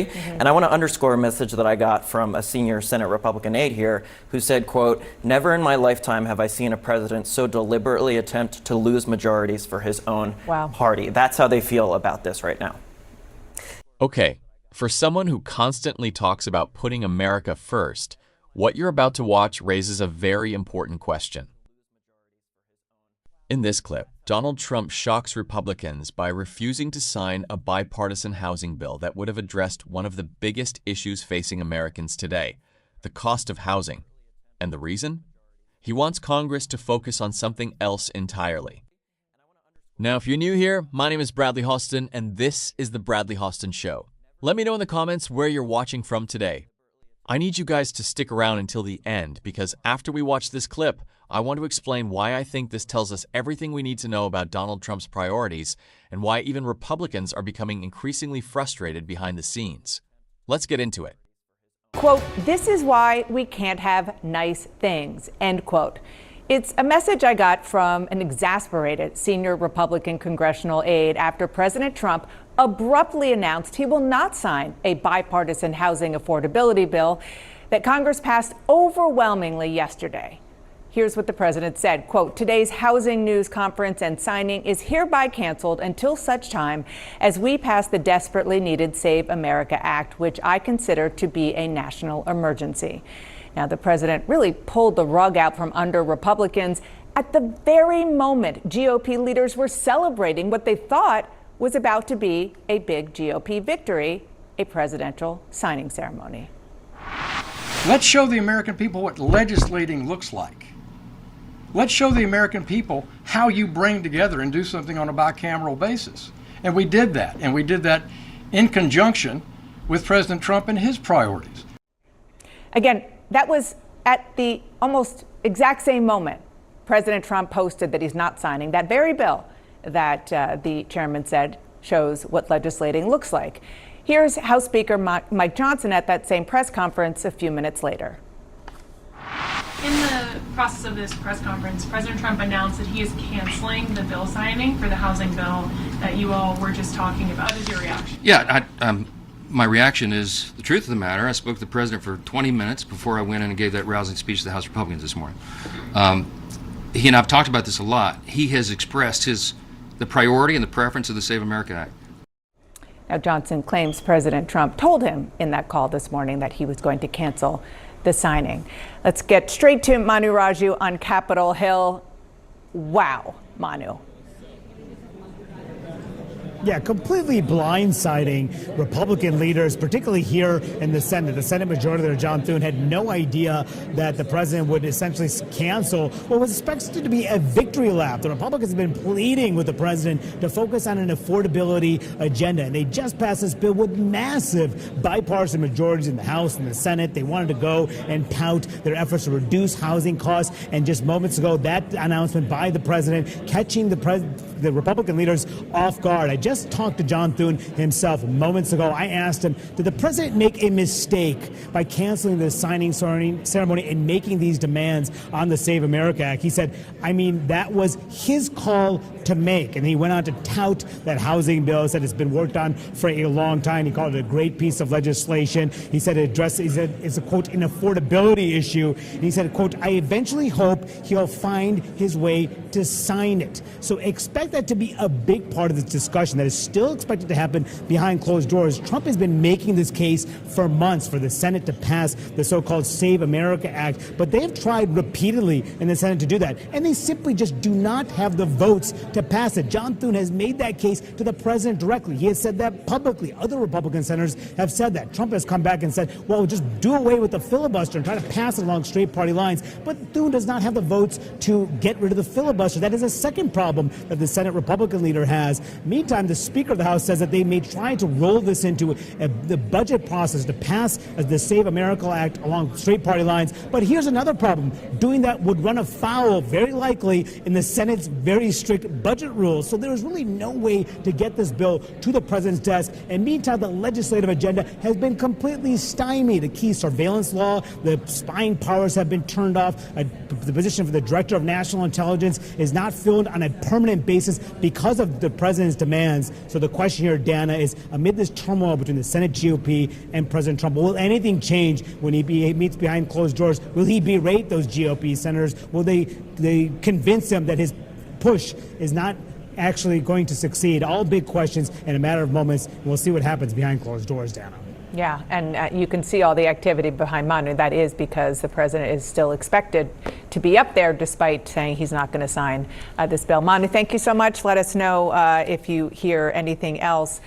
And I want to underscore a message that I got from a senior Senate Republican aide here who said, quote, "Never in my lifetime have I seen a president so deliberately attempt to lose majorities for his own party." That's how they feel about this right now. Okay, for someone who constantly talks about putting America first, what you're about to watch raises a very important question. In this clip, Donald Trump shocks Republicans by refusing to sign a bipartisan housing bill that would have addressed one of the biggest issues facing Americans today, the cost of housing. And the reason? He wants Congress to focus on something else entirely. Now, if you're new here, my name is Bradley Hostin, and this is The Bradley Hostin Show. Let me know in the comments where you're watching from today. I need you guys to stick around until the end, because after we watch this clip, I want to explain why I think this tells us everything we need to know about Donald Trump's priorities and why even Republicans are becoming increasingly frustrated behind the scenes. Let's get into it. Quote, "This is why we can't have nice things," end quote. It's a message I got from an exasperated senior Republican congressional aide after President Trump abruptly announced he will not sign a bipartisan housing affordability bill that Congress passed overwhelmingly yesterday. Here's what the president said, quote, "Today's housing news conference and signing is hereby canceled until such time as we pass the desperately needed Save America Act, which I consider to be a national emergency." Now, the president really pulled the rug out from under Republicans at the very moment GOP leaders were celebrating what they thought was about to be a big GOP victory, a presidential signing ceremony. Let's show the American people what legislating looks like. Let's show the American people how you bring together and do something on a bicameral basis. And we did that. And we did that in conjunction with President Trump and his priorities. Again, that was at the almost exact same moment President Trump posted that he's not signing that very bill that the chairman said shows what legislating looks like. Here's House Speaker Mike Johnson at that same press conference a few minutes later. In the process of this press conference, President Trump announced that he is canceling the bill signing for the housing bill that you all were just talking about. What is your reaction? Yeah, my reaction is the truth of the matter. I spoke to the president for 20 minutes before I went in and gave that rousing speech to the House Republicans this morning. He and I've talked about this a lot. He has expressed the priority and the preference of the Save America Act. Now, Johnson claims President Trump told him in that call this morning that he was going to cancel the signing. Let's get straight to Manu Raju on Capitol Hill. Wow, Manu. Yeah, completely blindsiding Republican leaders, particularly here in the Senate. The Senate Majority Leader John Thune had no idea that the president would essentially cancel what was expected to be a victory lap. The Republicans have been pleading with the president to focus on an affordability agenda, and they just passed this bill with massive bipartisan majorities in the House and the Senate. They wanted to go and tout their efforts to reduce housing costs, and just moments ago, that announcement by the president catching the Republican leaders off guard. I just talked to John Thune himself moments ago. I asked him, did the president make a mistake by canceling the signing ceremony and making these demands on the Save America Act? He said, I mean, that was his call to make. And he went on to tout that housing bill, said it's been worked on for a long time. He called it a great piece of legislation. He said it's a, quote, an affordability issue. And he said, quote, I eventually hope he'll find his way to sign it. So expect that to be a big part of this discussion that is still expected to happen behind closed doors. Trump has been making this case for months for the Senate to pass the so-called Save America Act, but they have tried repeatedly in the Senate to do that, and they simply just do not have the votes to pass it. John Thune has made that case to the president directly. He has said that publicly. Other Republican senators have said that. Trump has come back and said, well, just do away with the filibuster and try to pass it along straight party lines. But Thune does not have the votes to get rid of the filibuster. That is a second problem that the Senate Republican leader has. Meantime, the Speaker of the House says that they may try to roll this into the budget process to pass the Save America Act along straight party lines. But here's another problem. Doing that would run afoul, very likely, in the Senate's very strict budget rules. So there is really no way to get this bill to the president's desk. And meantime, the legislative agenda has been completely stymied. The key surveillance law, the spying powers have been turned off. The position for the Director of National Intelligence is not filled on a permanent basis is because of the president's demands. So the question here, Dana, is amid this turmoil between the Senate GOP and President Trump, will anything change when he meets behind closed doors? Will he berate those GOP senators? Will they convince him that his push is not actually going to succeed? All big questions in a matter of moments. We'll see what happens behind closed doors, Dana. Yeah, and you can see all the activity behind Manu. That is because the president is still expected to be up there despite saying he's not going to sign this bill. Manu, thank you so much. Let us know if you hear anything else.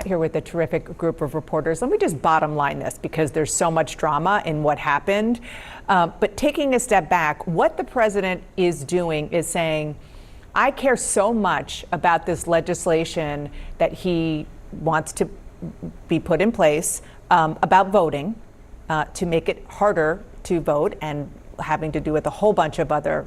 Here with a terrific group of reporters. Let me just bottom line this because there's so much drama in what happened. But taking a step back, what the president is doing is saying, I care so much about this legislation that he wants to be put in place about voting to make it harder to vote and having to do with a whole bunch of other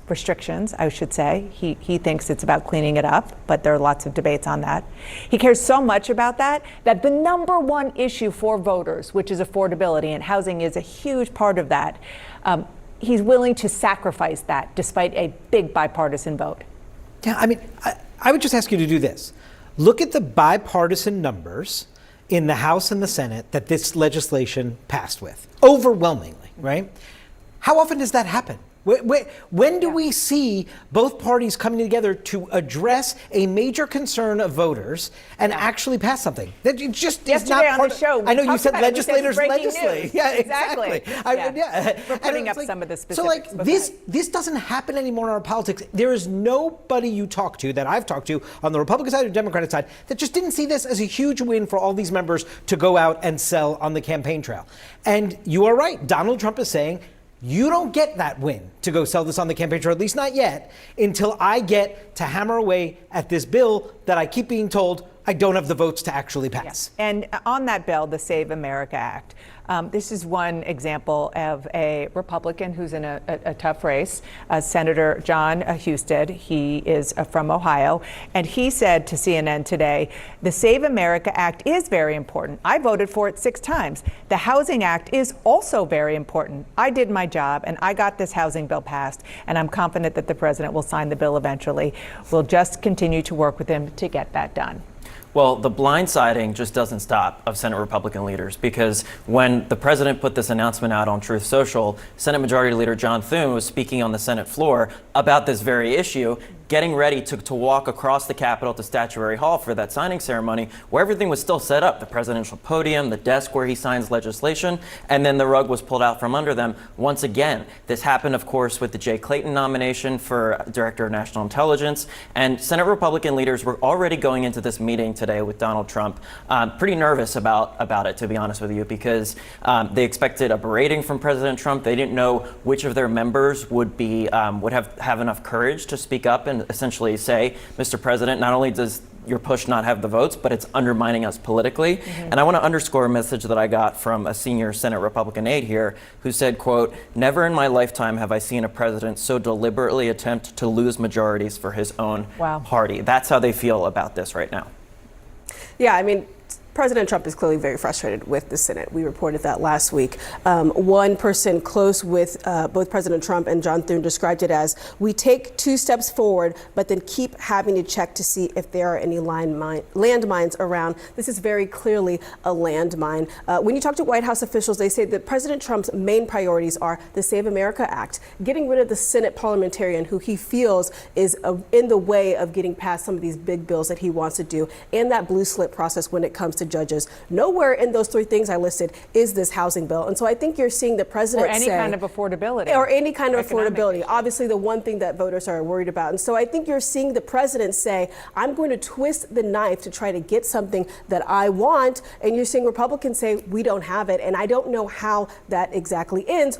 restrictions, I should say. He thinks it's about cleaning it up, but there are lots of debates on that. He cares so much about that the number one issue for voters, which is affordability, and housing is a huge part of that, he's willing to sacrifice that despite a big bipartisan vote. Yeah, I mean, I would just ask you to do this. Look at the bipartisan numbers in the House and the Senate that this legislation passed with, overwhelmingly, right? How often does that happen? When do we see both parties coming together to address a major concern of voters and actually pass something? That just is not on part the show. I know you said legislators breaking legislate. news. Yeah, Exactly. We're putting up like, some of the so like specifics. this doesn't happen anymore in our politics. There is nobody you talk to that I've talked to on the Republican side or Democratic side that just didn't see this as a huge win for all these members to go out and sell on the campaign trail. And you are right. Donald Trump is saying, you don't get that win to go sell this on the campaign trail, at least not yet, until I get to hammer away at this bill that I keep being told I don't have the votes to actually pass. Yeah. And on that bill, the Save America Act, this is one example of a Republican who's in a tough race, Senator John Husted. He is from Ohio, and he said to CNN today, the Save America Act is very important. I voted for it 6 times. The Housing Act is also very important. I did my job, and I got this housing bill passed, and I'm confident that the president will sign the bill eventually. We'll just continue to work with him to get that done. Well, the blindsiding just doesn't stop of Senate Republican leaders, because when the president put this announcement out on Truth Social, Senate Majority Leader John Thune was speaking on the Senate floor about this very issue, getting ready to walk across the Capitol to Statuary Hall for that signing ceremony, where everything was still set up, the presidential podium, the desk where he signs legislation, and then the rug was pulled out from under them once again. This happened, of course, with the Jay Clayton nomination for Director of National Intelligence, and Senate Republican leaders were already going into this meeting today with Donald Trump pretty nervous about it, to be honest with you, because they expected a berating from President Trump. They didn't know which of their members would have enough courage to speak up and essentially say, Mr. President, not only does your push not have the votes, but it's undermining us politically. And I want to underscore a message that I got from a senior Senate Republican aide here who said, quote, never in my lifetime have I seen a president so deliberately attempt to lose majorities for his own party. That's how they feel about this right now. Yeah, I mean, President Trump is clearly very frustrated with the Senate. We reported that last week. One person close with both President Trump and John Thune described it as, we take 2 steps forward, but then keep having to check to see if there are any landmines around. This is very clearly a landmine. When you talk to White House officials, they say that President Trump's main priorities are the Save America Act, getting rid of the Senate parliamentarian who he feels is in the way of getting past some of these big bills that he wants to do, and that blue slip process when it comes to judges. Nowhere in those 3 things I listed is this housing bill. And so I think you're seeing the president say, kind of affordability. Or any kind of affordability. Obviously, the one thing that voters are worried about. And so I think you're seeing the president say, I'm going to twist the knife to try to get something that I want. And you're seeing Republicans say, we don't have it. And I don't know how that exactly ends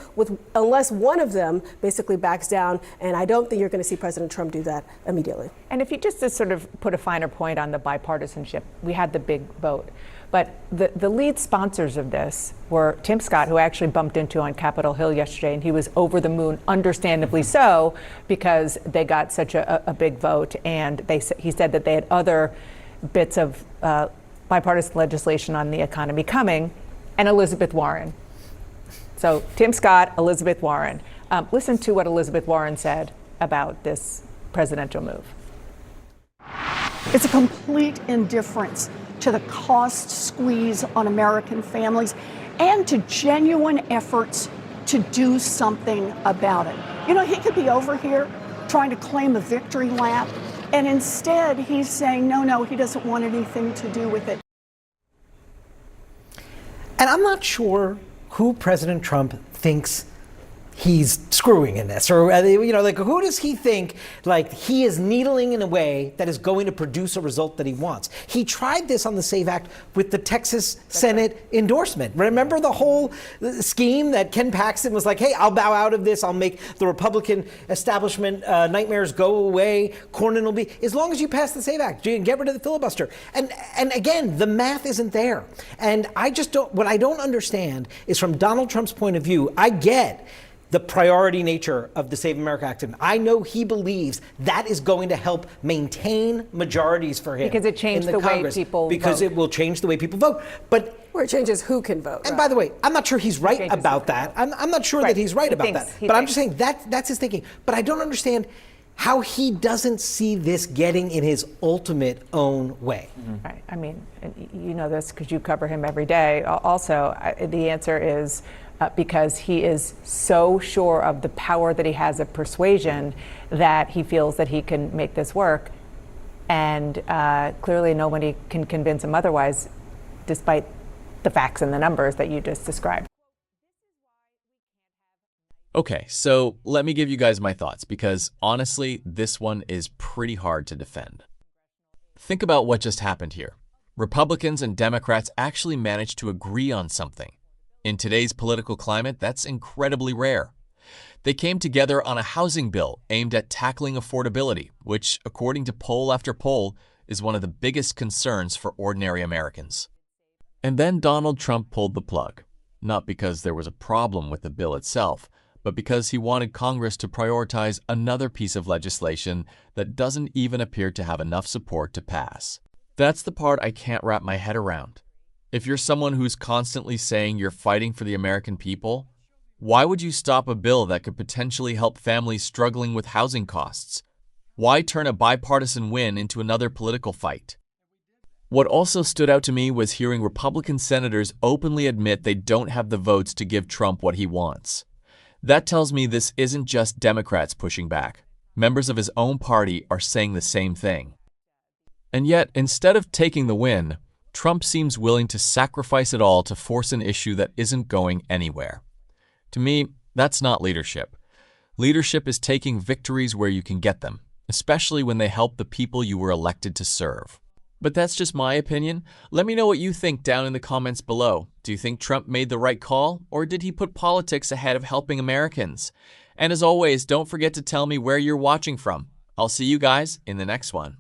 unless one of them basically backs down. And I don't think you're going to see President Trump do that immediately. And if you just to sort of put a finer point on the bipartisanship, we had the big vote. But the lead sponsors of this were Tim Scott, who I actually bumped into on Capitol Hill yesterday, and he was over the moon, understandably so, because they got such a big vote. And he said that they had other bits of bipartisan legislation on the economy coming, and Elizabeth Warren. So Tim Scott, Elizabeth Warren. Listen to what Elizabeth Warren said about this presidential move. It's a complete indifference to the cost squeeze on American families and to genuine efforts to do something about it. You know, he could be over here trying to claim a victory lap, and instead he's saying, no, he doesn't want anything to do with it. And I'm not sure who President Trump thinks he's screwing in this, or like, who does he think like he is needling in a way that is going to produce a result that he wants? He tried this on the SAVE Act with the Texas Senate endorsement. Remember the whole scheme that Ken Paxton was like, hey, I'll bow out of this, I'll make the Republican establishment nightmares go away, Cornyn will be, as long as you pass the SAVE Act, you can get rid of the filibuster. And again, the math isn't there. And what I don't understand is, from Donald Trump's point of view, I get the priority nature of the Save America Act. And I know he believes that is going to help maintain majorities for him. Because it changed the way people Because vote. it will change the way people vote. But Or it changes who can vote. and by the way, I'm not sure he's right about that. I'm not sure that he's right about that. But I'm just saying that's his thinking. But I don't understand how he doesn't see this getting in his ultimate own way. Right. I mean, you know this because you cover him every day. Also, the answer is because he is so sure of the power that he has of persuasion that he feels that he can make this work. And clearly nobody can convince him otherwise, despite the facts and the numbers that you just described. Okay, so let me give you guys my thoughts, because honestly, this one is pretty hard to defend. Think about what just happened here. Republicans and Democrats actually managed to agree on something. In today's political climate, that's incredibly rare. They came together on a housing bill aimed at tackling affordability, which, according to poll after poll, is one of the biggest concerns for ordinary Americans. And then Donald Trump pulled the plug, not because there was a problem with the bill itself, but because he wanted Congress to prioritize another piece of legislation that doesn't even appear to have enough support to pass. That's the part I can't wrap my head around. If you're someone who's constantly saying you're fighting for the American people, why would you stop a bill that could potentially help families struggling with housing costs? Why turn a bipartisan win into another political fight? What also stood out to me was hearing Republican senators openly admit they don't have the votes to give Trump what he wants. That tells me this isn't just Democrats pushing back. Members of his own party are saying the same thing. And yet, instead of taking the win, Trump seems willing to sacrifice it all to force an issue that isn't going anywhere. To me, that's not leadership. Leadership is taking victories where you can get them, especially when they help the people you were elected to serve. But that's just my opinion. Let me know what you think down in the comments below. Do you think Trump made the right call, or did he put politics ahead of helping Americans? And as always, don't forget to tell me where you're watching from. I'll see you guys in the next one.